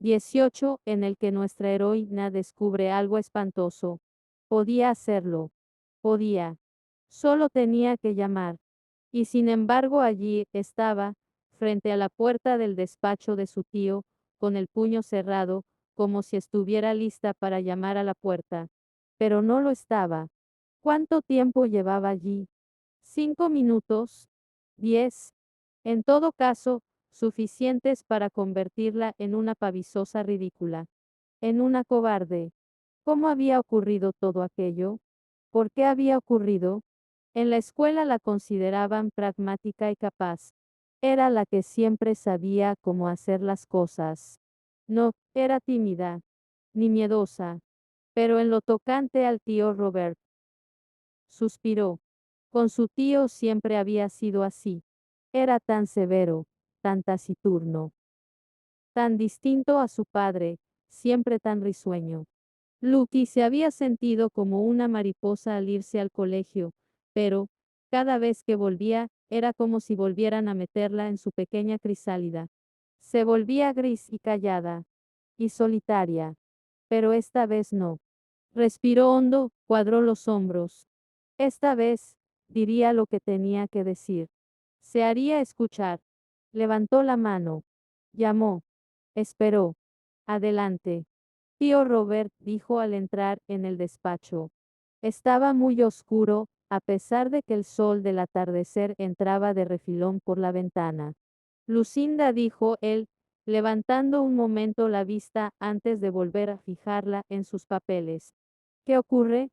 18, en el que nuestra heroína descubre algo espantoso. Podía hacerlo. Podía. Solo tenía que llamar. Y sin embargo allí estaba, frente a la puerta del despacho de su tío, con el puño cerrado, como si estuviera lista para llamar a la puerta. Pero no lo estaba. ¿Cuánto tiempo llevaba allí? 5 minutos, 10. En todo caso, suficientes para convertirla en una pavisosa ridícula, en una cobarde. ¿Cómo había ocurrido todo aquello? ¿Por qué había ocurrido? En la escuela la consideraban pragmática y capaz. Era la que siempre sabía cómo hacer las cosas. No, era tímida, ni miedosa. Pero en lo tocante al tío Robert, suspiró. Con su tío siempre había sido así. Era tan severo, tan taciturno, tan distinto a su padre, siempre tan risueño. Lucky se había sentido como una mariposa al irse al colegio, pero, cada vez que volvía, era como si volvieran a meterla en su pequeña crisálida. Se volvía gris y callada, y solitaria. Pero esta vez no. Respiró hondo, cuadró los hombros. Esta vez, diría lo que tenía que decir. Se haría escuchar. Levantó la mano. Llamó. Esperó. Adelante. Tío Robert dijo al entrar en el despacho. Estaba muy oscuro, a pesar de que el sol del atardecer entraba de refilón por la ventana. Lucinda, dijo él, levantando un momento la vista antes de volver a fijarla en sus papeles. ¿Qué ocurre?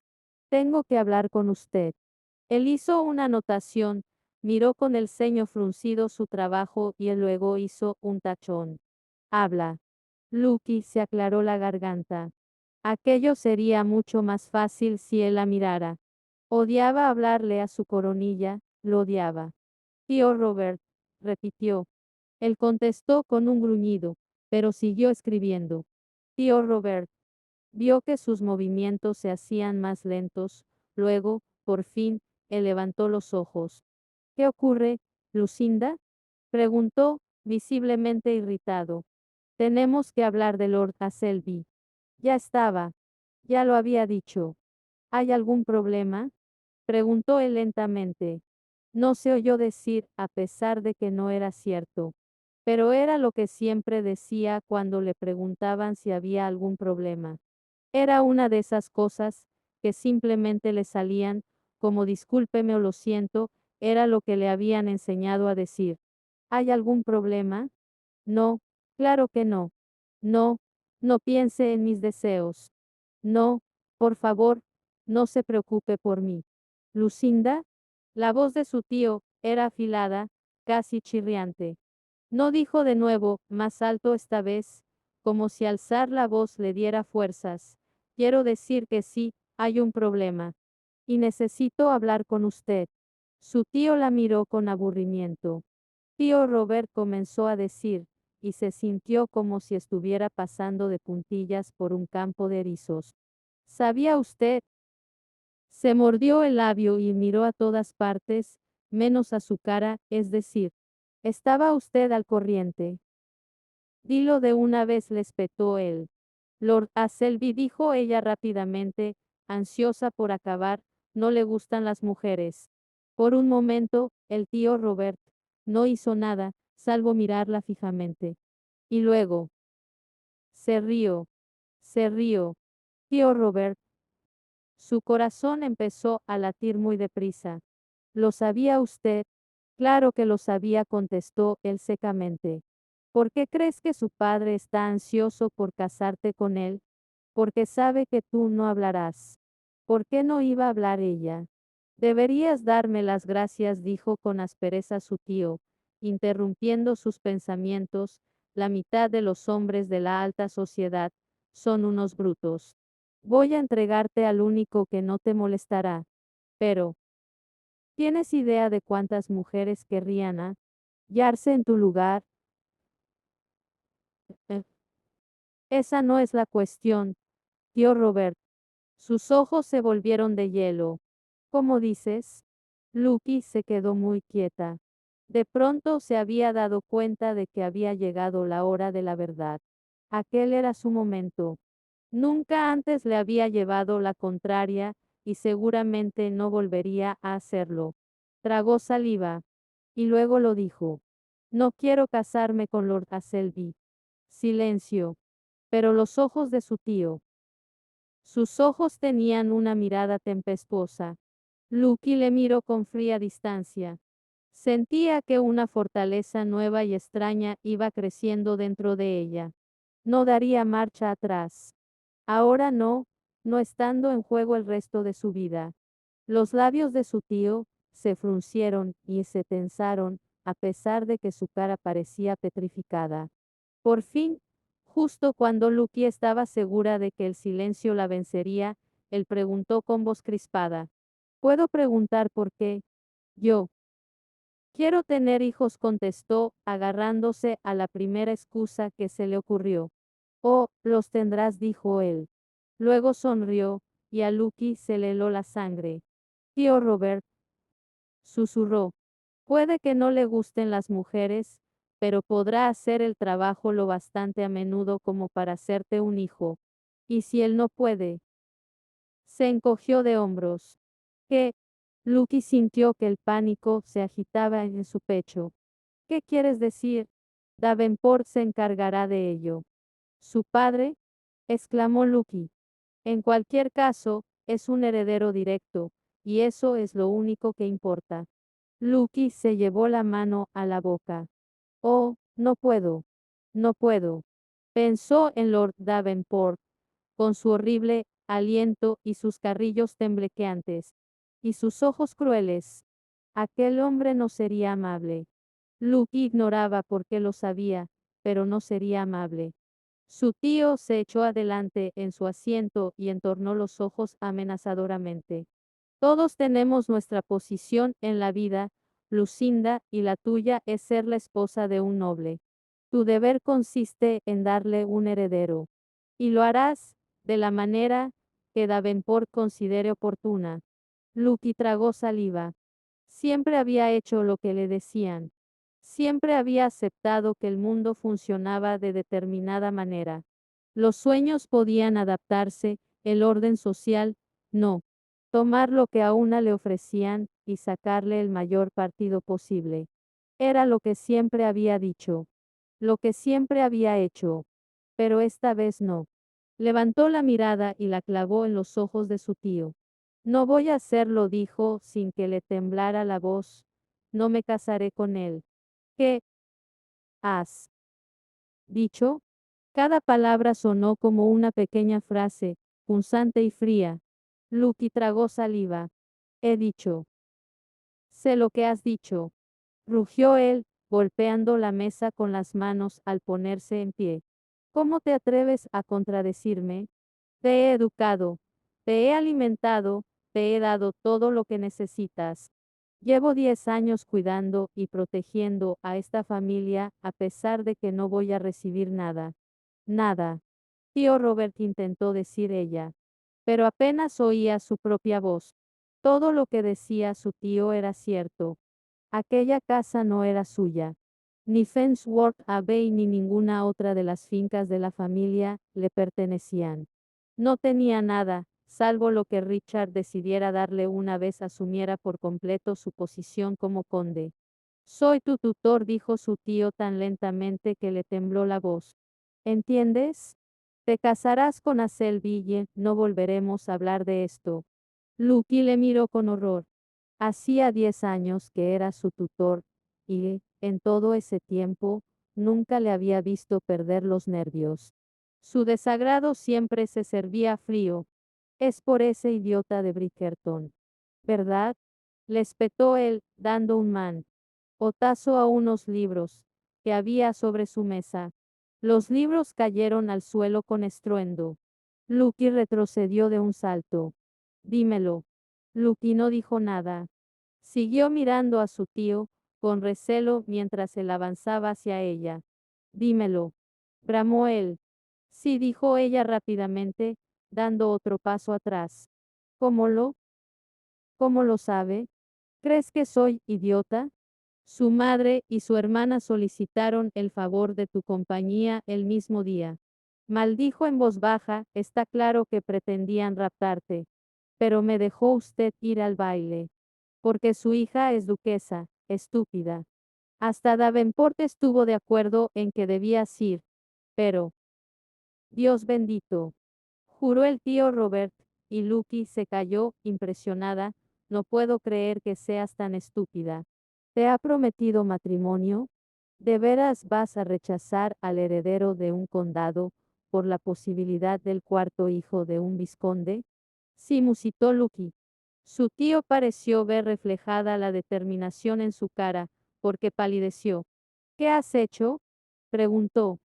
Tengo que hablar con usted. Él hizo una anotación, miró con el ceño fruncido su trabajo y él luego hizo un tachón. Habla. Lucky se aclaró la garganta. Aquello sería mucho más fácil si él la mirara. Odiaba hablarle a su coronilla, lo odiaba. Tío Robert, repitió. Él contestó con un gruñido, pero siguió escribiendo. Tío Robert, vio que sus movimientos se hacían más lentos, luego, por fin, él levantó los ojos. ¿Qué ocurre, Lucinda? Preguntó, visiblemente irritado. Tenemos que hablar de Lord Asselby. Ya estaba. Ya lo había dicho. ¿Hay algún problema? Preguntó él lentamente. No se oyó decir, a pesar de que no era cierto. Pero era lo que siempre decía cuando le preguntaban si había algún problema. Era una de esas cosas que simplemente le salían, como discúlpeme o lo siento, era lo que le habían enseñado a decir. ¿Hay algún problema? No, claro que no. No, no piense en mis deseos. No, por favor, no se preocupe por mí. Lucinda, la voz de su tío era afilada, casi chirriante. No dijo de nuevo, más alto esta vez, como si alzar la voz le diera fuerzas. Quiero decir que sí, hay un problema. Y necesito hablar con usted. Su tío la miró con aburrimiento. Tío Robert comenzó a decir, y se sintió como si estuviera pasando de puntillas por un campo de erizos. ¿Sabía usted? Se mordió el labio y miró a todas partes, menos a su cara, es decir, ¿estaba usted al corriente? Dilo de una vez, le espetó él. Lord Asselby, dijo ella rápidamente, ansiosa por acabar, no le gustan las mujeres. Por un momento, el tío Robert no hizo nada, salvo mirarla fijamente. Y luego, se rió. Se rió. Tío Robert. Su corazón empezó a latir muy deprisa. ¿Lo sabía usted? Claro que lo sabía, contestó él secamente. ¿Por qué crees que su padre está ansioso por casarte con él? Porque sabe que tú no hablarás. ¿Por qué no iba a hablar ella? Deberías darme las gracias, dijo con aspereza su tío, interrumpiendo sus pensamientos. La mitad de los hombres de la alta sociedad son unos brutos. Voy a entregarte al único que no te molestará. Pero, ¿tienes idea de cuántas mujeres querrían hallarse en tu lugar? Eh, Esa no es la cuestión, tío Robert. Sus ojos se volvieron de hielo. ¿Cómo dices? Lucky se quedó muy quieta. De pronto se había dado cuenta de que había llegado la hora de la verdad. Aquel era su momento. Nunca antes le había llevado la contraria, y seguramente no volvería a hacerlo. Tragó saliva. Y luego lo dijo. No quiero casarme con Lord Asselby. Silencio. Pero los ojos de su tío. Sus ojos tenían una mirada tempestuosa. Lucky le miró con fría distancia. Sentía que una fortaleza nueva y extraña iba creciendo dentro de ella. No daría marcha atrás. Ahora no, no estando en juego el resto de su vida. Los labios de su tío se fruncieron y se tensaron, a pesar de que su cara parecía petrificada. Por fin, justo cuando Lucky estaba segura de que el silencio la vencería, él preguntó con voz crispada. ¿Puedo preguntar por qué? Yo. Quiero tener hijos, contestó, agarrándose a la primera excusa que se le ocurrió. Oh, los tendrás, dijo él. Luego sonrió, y a Lucky se le heló la sangre. Tío Robert, susurró. Puede que no le gusten las mujeres, pero podrá hacer el trabajo lo bastante a menudo como para hacerte un hijo. ¿Y si él no puede? Se encogió de hombros. ¿Qué? Lucky sintió que el pánico se agitaba en su pecho. ¿Qué quieres decir? Davenport se encargará de ello. ¿Su padre? Exclamó Lucky. En cualquier caso, es un heredero directo, y eso es lo único que importa. Lucky se llevó la mano a la boca. Oh, no puedo. No puedo. Pensó en Lord Davenport, con su horrible aliento y sus carrillos temblequeantes, y sus ojos crueles. Aquel hombre no sería amable. Luke ignoraba por qué lo sabía, pero no sería amable. Su tío se echó adelante en su asiento y entornó los ojos amenazadoramente. Todos tenemos nuestra posición en la vida, Lucinda, y la tuya es ser la esposa de un noble. Tu deber consiste en darle un heredero. Y lo harás, de la manera que Davenport considere oportuna. Lucky tragó saliva. Siempre había hecho lo que le decían. Siempre había aceptado que el mundo funcionaba de determinada manera. Los sueños podían adaptarse, el orden social, no. Tomar lo que a una le ofrecían y sacarle el mayor partido posible. Era lo que siempre había dicho. Lo que siempre había hecho. Pero esta vez no. Levantó la mirada y la clavó en los ojos de su tío. No voy a hacerlo, dijo, sin que le temblara la voz. No me casaré con él. ¿Qué has dicho? Cada palabra sonó como una pequeña frase, punzante y fría. Lucky tragó saliva. He dicho. Sé lo que has dicho. Rugió él, golpeando la mesa con las manos al ponerse en pie. ¿Cómo te atreves a contradecirme? Te he educado, te he alimentado, te he dado todo lo que necesitas. Llevo 10 años cuidando y protegiendo a esta familia a pesar de que no voy a recibir nada. Nada. Tío Robert, intentó decir ella. Pero apenas oía su propia voz. Todo lo que decía su tío era cierto. Aquella casa no era suya. Ni Fensworth Abbey ni ninguna otra de las fincas de la familia le pertenecían. No tenía nada, salvo lo que Richard decidiera darle una vez asumiera por completo su posición como conde. Soy tu tutor, dijo su tío tan lentamente que le tembló la voz. ¿Entiendes? Te casarás con Asselby y no volveremos a hablar de esto. Lucky le miró con horror. Hacía 10 años que era su tutor, y, en todo ese tiempo, nunca le había visto perder los nervios. Su desagrado siempre se servía frío. Es por ese idiota de Bridgerton. ¿Verdad? Le espetó él, dando un otazo a unos libros que había sobre su mesa. Los libros cayeron al suelo con estruendo. Lucky retrocedió de un salto. Dímelo. Lucky no dijo nada. Siguió mirando a su tío, con recelo mientras él avanzaba hacia ella. Dímelo. Bramó él. Sí, dijo ella rápidamente, dando otro paso atrás. ¿Cómo lo? ¿Cómo lo sabe? ¿Crees que soy idiota? Su madre y su hermana solicitaron el favor de tu compañía el mismo día. Maldijo en voz baja, está claro que pretendían raptarte. Pero me dejó usted ir al baile. Porque su hija es duquesa, estúpida. Hasta Davenport estuvo de acuerdo en que debías ir. Pero, Dios bendito, juró el tío Robert, y Lucky se calló, impresionada, no puedo creer que seas tan estúpida. ¿Te ha prometido matrimonio? ¿De veras vas a rechazar al heredero de un condado por la posibilidad del cuarto hijo de un vizconde? Sí, musitó Lucky. Su tío pareció ver reflejada la determinación en su cara, porque palideció. ¿Qué has hecho? Preguntó.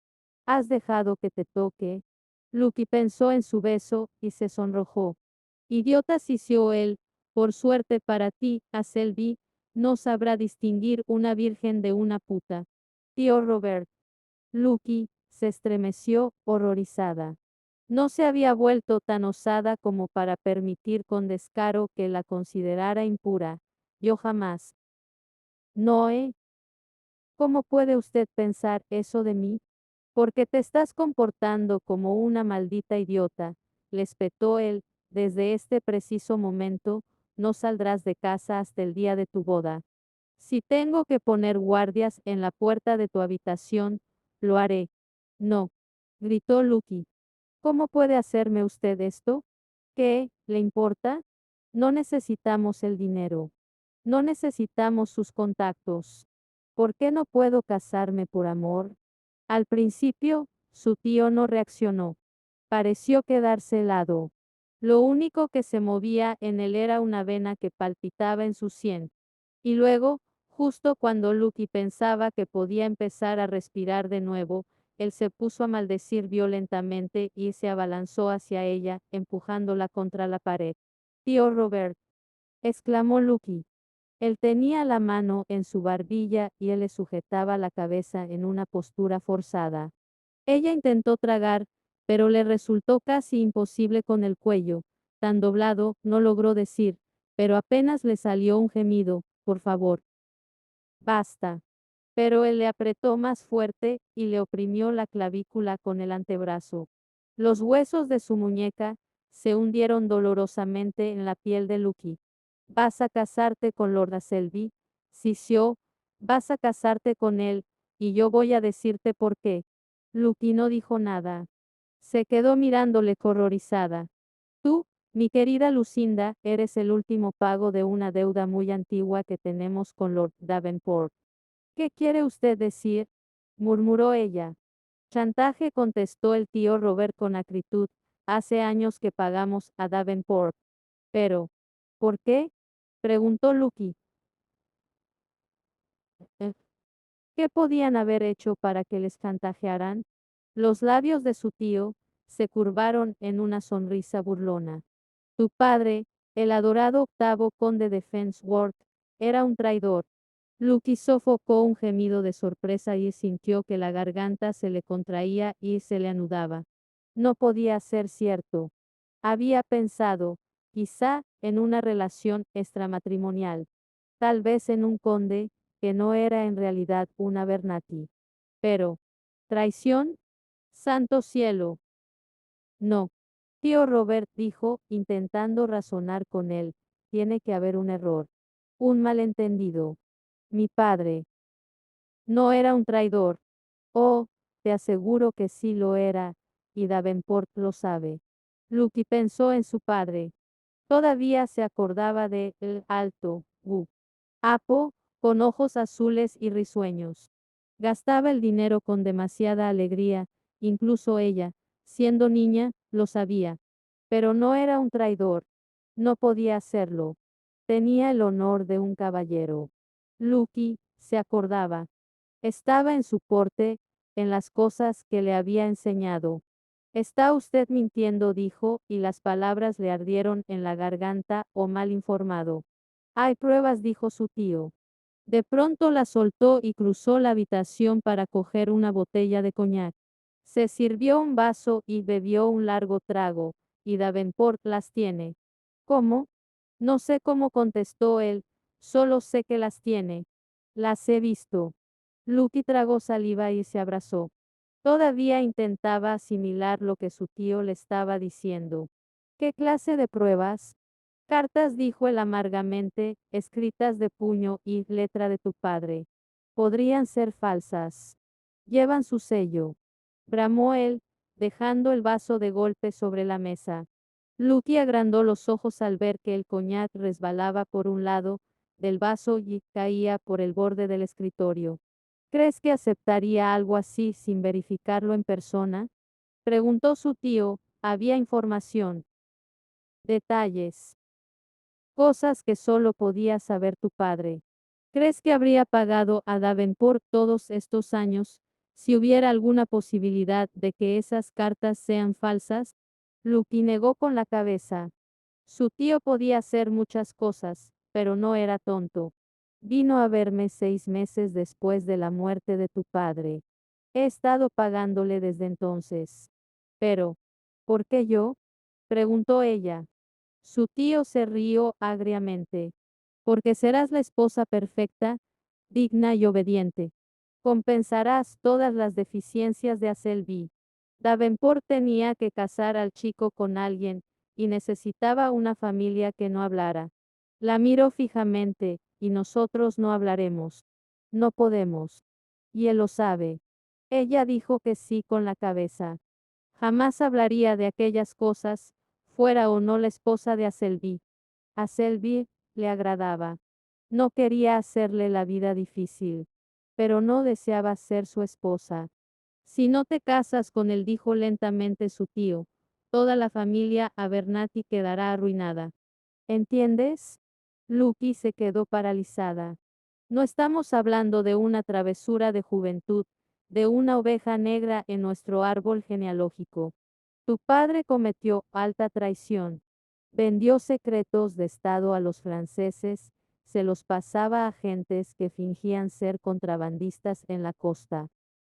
¿Has dejado que te toque? Lucky pensó en su beso y se sonrojó. Idiota, sisió él. Por suerte para ti, a Selby, no sabrá distinguir una virgen de una puta. Tío Robert. Lucky se estremeció, horrorizada. No se había vuelto tan osada como para permitir con descaro que la considerara impura. Yo jamás. Noé, ¿cómo puede usted pensar eso de mí? Porque te estás comportando como una maldita idiota, le espetó él, desde este preciso momento, no saldrás de casa hasta el día de tu boda. Si tengo que poner guardias en la puerta de tu habitación, lo haré. No, gritó Lucky. ¿Cómo puede hacerme usted esto? ¿Qué le importa? No necesitamos el dinero. No necesitamos sus contactos. ¿Por qué no puedo casarme por amor? Al principio, su tío no reaccionó. Pareció quedarse helado. Lo único que se movía en él era una vena que palpitaba en su sien. Y luego, justo cuando Lucky pensaba que podía empezar a respirar de nuevo, él se puso a maldecir violentamente y se abalanzó hacia ella, empujándola contra la pared. Tío Robert, exclamó Lucky. Él tenía la mano en su barbilla y él le sujetaba la cabeza en una postura forzada. Ella intentó tragar, pero le resultó casi imposible con el cuello. Tan doblado, no logró decir, pero apenas le salió un gemido, por favor. Basta. Pero él le apretó más fuerte y le oprimió la clavícula con el antebrazo. Los huesos de su muñeca se hundieron dolorosamente en la piel de Lucky. Vas a casarte con Lord Selby, sisió, vas a casarte con él, y yo voy a decirte por qué. Lucky no dijo nada. Se quedó mirándole horrorizada. Tú, mi querida Lucinda, eres el último pago de una deuda muy antigua que tenemos con Lord Davenport. ¿Qué quiere usted decir? Murmuró ella. Chantaje, contestó el tío Robert con acritud. Hace años que pagamos a Davenport. Pero, ¿por qué? Preguntó Lucky. "Eh, ¿Qué podían haber hecho para que les chantajearan?" Los labios de su tío se curvaron en una sonrisa burlona. Tu padre, el adorado octavo conde de Fensworth, era un traidor. Lucky sofocó un gemido de sorpresa y sintió que la garganta se le contraía y se le anudaba. No podía ser cierto. Había pensado, quizá, en una relación extramatrimonial. Tal vez en un conde, que no era en realidad un Abernathy. Pero, ¿traición? Santo cielo. No. Tío Robert dijo, intentando razonar con él, tiene que haber un error. Un malentendido. Mi padre no era un traidor. Oh, te aseguro que sí lo era, y Davenport lo sabe. Lucky pensó en su padre. Todavía se acordaba de el alto, Apo, con ojos azules y risueños. Gastaba el dinero con demasiada alegría, incluso ella, siendo niña, lo sabía. Pero no era un traidor. No podía hacerlo. Tenía el honor de un caballero. Lucky, se acordaba. Estaba en su porte, en las cosas que le había enseñado. Está usted mintiendo, dijo, y las palabras le ardieron en la garganta, o mal informado. Hay pruebas, dijo su tío. De pronto la soltó y cruzó la habitación para coger una botella de coñac. Se sirvió un vaso y bebió un largo trago, y Davenport las tiene. ¿Cómo? No sé cómo, contestó él, solo sé que las tiene. Las he visto. Lucky tragó saliva y se abrazó. Todavía intentaba asimilar lo que su tío le estaba diciendo. ¿Qué clase de pruebas? Cartas, dijo él amargamente, escritas de puño y letra de tu padre. Podrían ser falsas. Llevan su sello. Bramó él, dejando el vaso de golpe sobre la mesa. Lucky agrandó los ojos al ver que el coñac resbalaba por un lado del vaso y caía por el borde del escritorio. ¿Crees que aceptaría algo así sin verificarlo en persona? Preguntó su tío. Había información, detalles, cosas que solo podía saber tu padre. ¿Crees que habría pagado a Davenport todos estos años si hubiera alguna posibilidad de que esas cartas sean falsas? Lucky negó con la cabeza. Su tío podía hacer muchas cosas, pero no era tonto. Vino a verme 6 meses después de la muerte de tu padre. He estado pagándole desde entonces. Pero, ¿por qué yo? Preguntó ella. Su tío se rió agriamente. Porque serás la esposa perfecta, digna y obediente. Compensarás todas las deficiencias de Aselby. Davenport tenía que casar al chico con alguien, y necesitaba una familia que no hablara. La miró fijamente, y nosotros no hablaremos. No podemos. Y él lo sabe. Ella dijo que sí con la cabeza. Jamás hablaría de aquellas cosas, fuera o no la esposa de Aselby. A Selby le agradaba. No quería hacerle la vida difícil, pero no deseaba ser su esposa. Si no te casas con él, dijo lentamente su tío, toda la familia Abernathy quedará arruinada. ¿Entiendes? Lucky se quedó paralizada. No estamos hablando de una travesura de juventud, de una oveja negra en nuestro árbol genealógico. Tu padre cometió alta traición. Vendió secretos de Estado a los franceses, se los pasaba a agentes que fingían ser contrabandistas en la costa.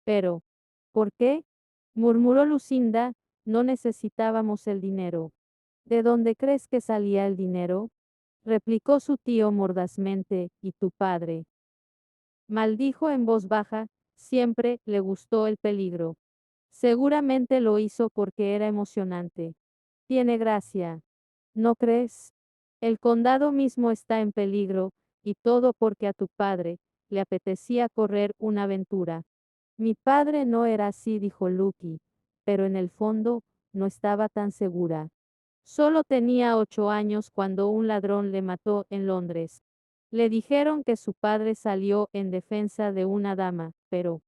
Pero, ¿por qué? Murmuró Lucinda, no necesitábamos el dinero. ¿De dónde crees que salía el dinero? Replicó su tío mordazmente, y tu padre. Maldijo en voz baja, siempre le gustó el peligro. Seguramente lo hizo porque era emocionante. Tiene gracia. ¿No crees? El condado mismo está en peligro, y todo porque a tu padre le apetecía correr una aventura. Mi padre no era así, dijo Lucky, pero en el fondo, no estaba tan segura. Solo tenía 8 años cuando un ladrón le mató en Londres. Le dijeron que su padre salió en defensa de una dama, pero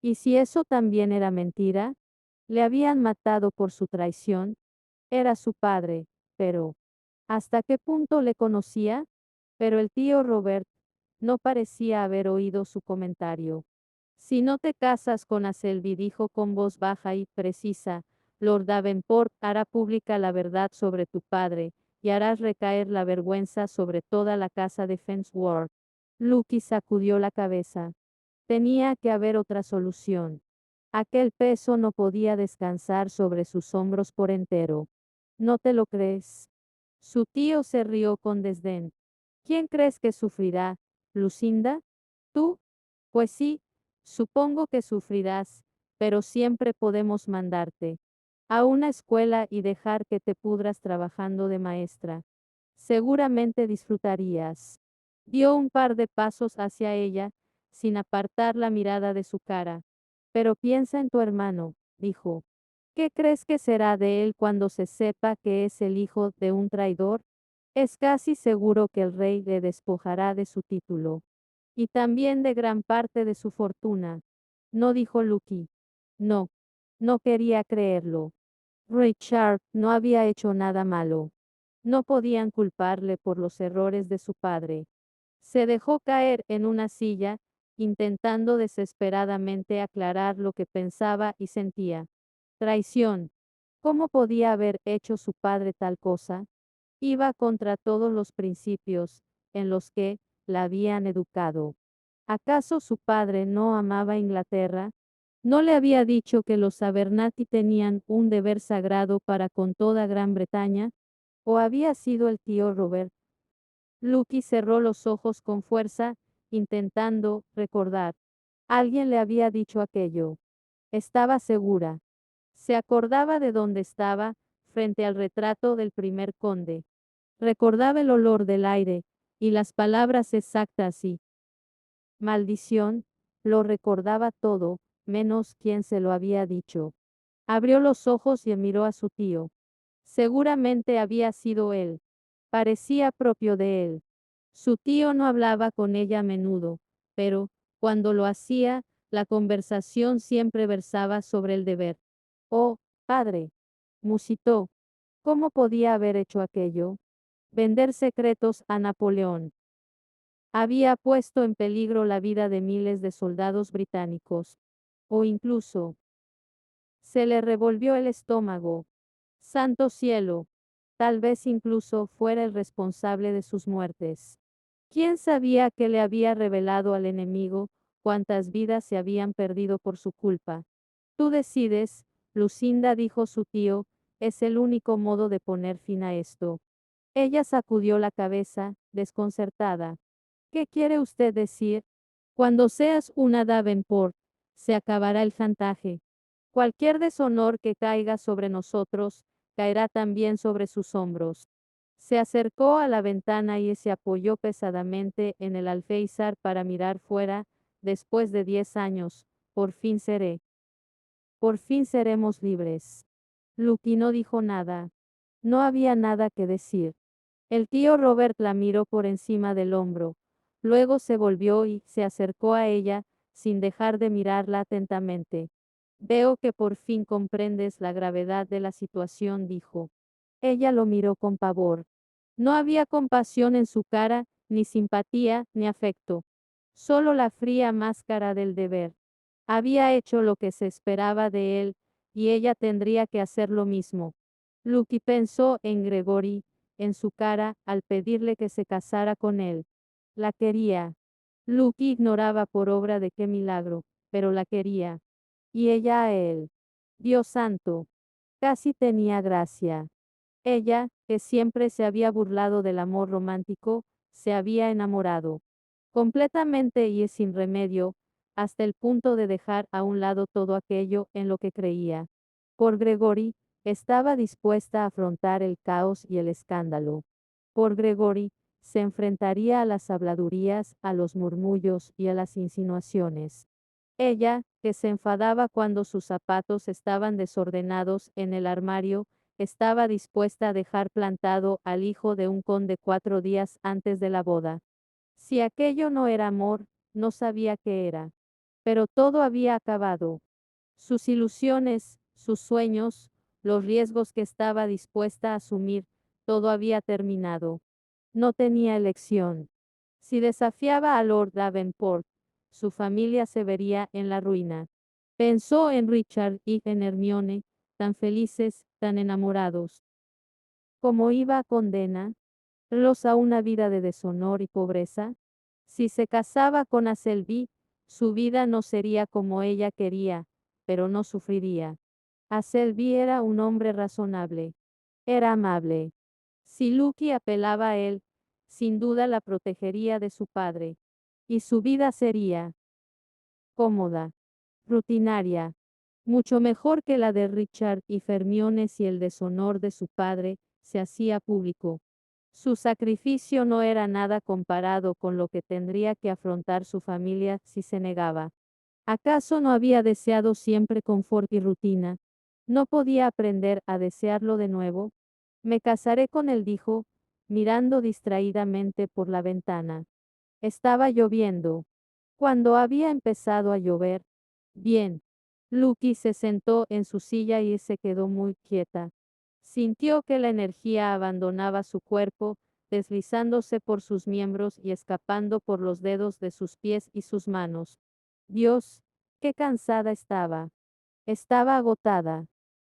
¿y si eso también era mentira? Le habían matado por su traición. Era su padre, pero ¿hasta qué punto le conocía? Pero el tío Robert no parecía haber oído su comentario. Si no te casas con Aselby, dijo con voz baja y precisa, Lord Davenport hará pública la verdad sobre tu padre, y harás recaer la vergüenza sobre toda la casa de Fensworth. Lucky sacudió la cabeza. Tenía que haber otra solución. Aquel peso no podía descansar sobre sus hombros por entero. ¿No te lo crees? Su tío se rió con desdén. ¿Quién crees que sufrirá? ¿Lucinda? ¿Tú? Pues sí, supongo que sufrirás, pero siempre podemos mandarte a una escuela y dejar que te pudras trabajando de maestra. Seguramente disfrutarías. Dio un par de pasos hacia ella, sin apartar la mirada de su cara. Pero piensa en tu hermano, dijo. ¿Qué crees que será de él cuando se sepa que es el hijo de un traidor? Es casi seguro que el rey le despojará de su título. Y también de gran parte de su fortuna. No, dijo Lucky. No. No quería creerlo. Richard no había hecho nada malo. No podían culparle por los errores de su padre. Se dejó caer en una silla, intentando desesperadamente aclarar lo que pensaba y sentía. Traición. ¿Cómo podía haber hecho su padre tal cosa? Iba contra todos los principios en los que la habían educado. ¿Acaso su padre no amaba Inglaterra? ¿No le había dicho que los Abernathy tenían un deber sagrado para con toda Gran Bretaña? ¿O había sido el tío Robert? Lucky cerró los ojos con fuerza, intentando recordar. Alguien le había dicho aquello. Estaba segura. Se acordaba de dónde estaba, frente al retrato del primer conde. Recordaba el olor del aire, y las palabras exactas y maldición, lo recordaba todo, menos quien se lo había dicho. Abrió los ojos y miró a su tío. Seguramente había sido él. Parecía propio de él. Su tío no hablaba con ella a menudo, pero, cuando lo hacía, la conversación siempre versaba sobre el deber. Oh, padre, musitó. ¿Cómo podía haber hecho aquello? Vender secretos a Napoleón. Había puesto en peligro la vida de miles de soldados británicos. O incluso, se le revolvió el estómago. Santo cielo. Tal vez incluso fuera el responsable de sus muertes. ¿Quién sabía que le había revelado al enemigo cuántas vidas se habían perdido por su culpa? Tú decides, Lucinda, dijo su tío, es el único modo de poner fin a esto. Ella sacudió la cabeza, desconcertada. ¿Qué quiere usted decir? Cuando seas una Davenport, se acabará el chantaje. Cualquier deshonor que caiga sobre nosotros, caerá también sobre sus hombros. Se acercó a la ventana y se apoyó pesadamente en el alféizar para mirar fuera. Después de 10 años, por fin seré. Por fin seremos libres. Lucky no dijo nada. No había nada que decir. El tío Robert la miró por encima del hombro. Luego se volvió y se acercó a ella, sin dejar de mirarla atentamente. Veo que por fin comprendes la gravedad de la situación, dijo. Ella lo miró con pavor. No había compasión en su cara, ni simpatía, ni afecto. Solo la fría máscara del deber. Había hecho lo que se esperaba de él, y ella tendría que hacer lo mismo. Lucky pensó en Gregory, en su cara, al pedirle que se casara con él. La quería. Lucky ignoraba por obra de qué milagro, pero la quería. Y ella a él. Dios santo. Casi tenía gracia. Ella, que siempre se había burlado del amor romántico, se había enamorado. Completamente y sin remedio, hasta el punto de dejar a un lado todo aquello en lo que creía. Por Gregory, estaba dispuesta a afrontar el caos y el escándalo. Por Gregory, se enfrentaría a las habladurías, a los murmullos y a las insinuaciones. Ella, que se enfadaba cuando sus zapatos estaban desordenados en el armario, estaba dispuesta a dejar plantado al hijo de un conde 4 días antes de la boda. Si aquello no era amor, no sabía qué era. Pero todo había acabado. Sus ilusiones, sus sueños, los riesgos que estaba dispuesta a asumir, todo había terminado. No tenía elección. Si desafiaba a Lord Davenport, su familia se vería en la ruina. Pensó en Richard y en Hermione, tan felices, tan enamorados. ¿Cómo iba a condenar los a una vida de deshonor y pobreza? Si se casaba con Aselby, su vida no sería como ella quería, pero no sufriría. Aselby era un hombre razonable. Era amable. Si Lucky apelaba a él, sin duda la protegería de su padre. Y su vida sería cómoda, rutinaria, mucho mejor que la de Richard y Hermione si el deshonor de su padre se hacía público. Su sacrificio no era nada comparado con lo que tendría que afrontar su familia si se negaba. ¿Acaso no había deseado siempre confort y rutina? ¿No podía aprender a desearlo de nuevo? Me casaré con él, dijo, mirando distraídamente por la ventana. Estaba lloviendo. Cuando había empezado a llover, bien, Lucky se sentó en su silla y se quedó muy quieta. Sintió que la energía abandonaba su cuerpo, deslizándose por sus miembros y escapando por los dedos de sus pies y sus manos. Dios, qué cansada estaba. Estaba agotada.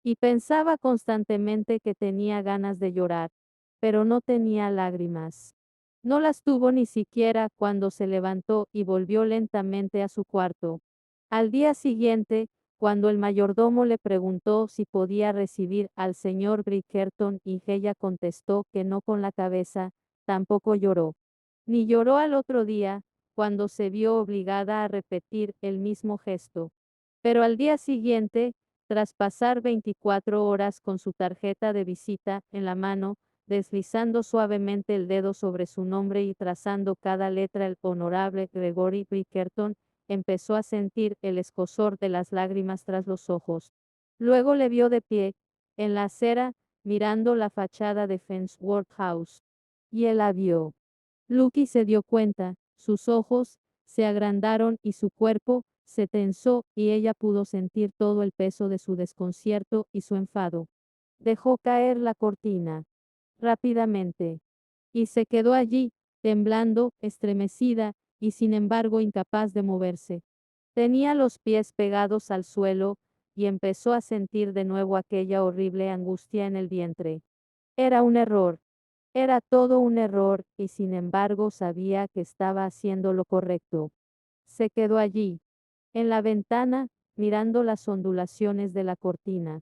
Y pensaba constantemente que tenía ganas de llorar, pero no tenía lágrimas. No las tuvo ni siquiera cuando se levantó y volvió lentamente a su cuarto. Al día siguiente, cuando el mayordomo le preguntó si podía recibir al señor Bridgerton y ella contestó que no con la cabeza, tampoco lloró. Ni lloró al otro día, cuando se vio obligada a repetir el mismo gesto. Pero al día siguiente, tras pasar 24 horas con su tarjeta de visita en la mano, deslizando suavemente el dedo sobre su nombre y trazando cada letra el honorable Gregory Bridgerton, empezó a sentir el escozor de las lágrimas tras los ojos. Luego le vio de pie, en la acera, mirando la fachada de Fensworth House. Y él la vio. Lucky se dio cuenta, sus ojos se agrandaron y su cuerpo se tensó y ella pudo sentir todo el peso de su desconcierto y su enfado. Dejó caer la cortina rápidamente y se quedó allí, temblando, estremecida y sin embargo incapaz de moverse. Tenía los pies pegados al suelo y empezó a sentir de nuevo aquella horrible angustia en el vientre. Era un error. Era todo un error y sin embargo sabía que estaba haciendo lo correcto. Se quedó allí, en la ventana, mirando las ondulaciones de la cortina.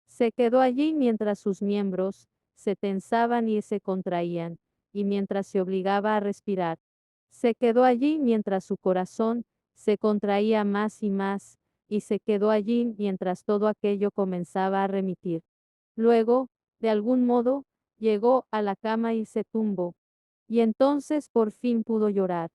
Se quedó allí mientras sus miembros se tensaban y se contraían, y mientras se obligaba a respirar. Se quedó allí mientras su corazón se contraía más y se quedó allí mientras todo aquello comenzaba a remitir. Luego, de algún modo, llegó a la cama y se tumbó. Y entonces por fin pudo llorar.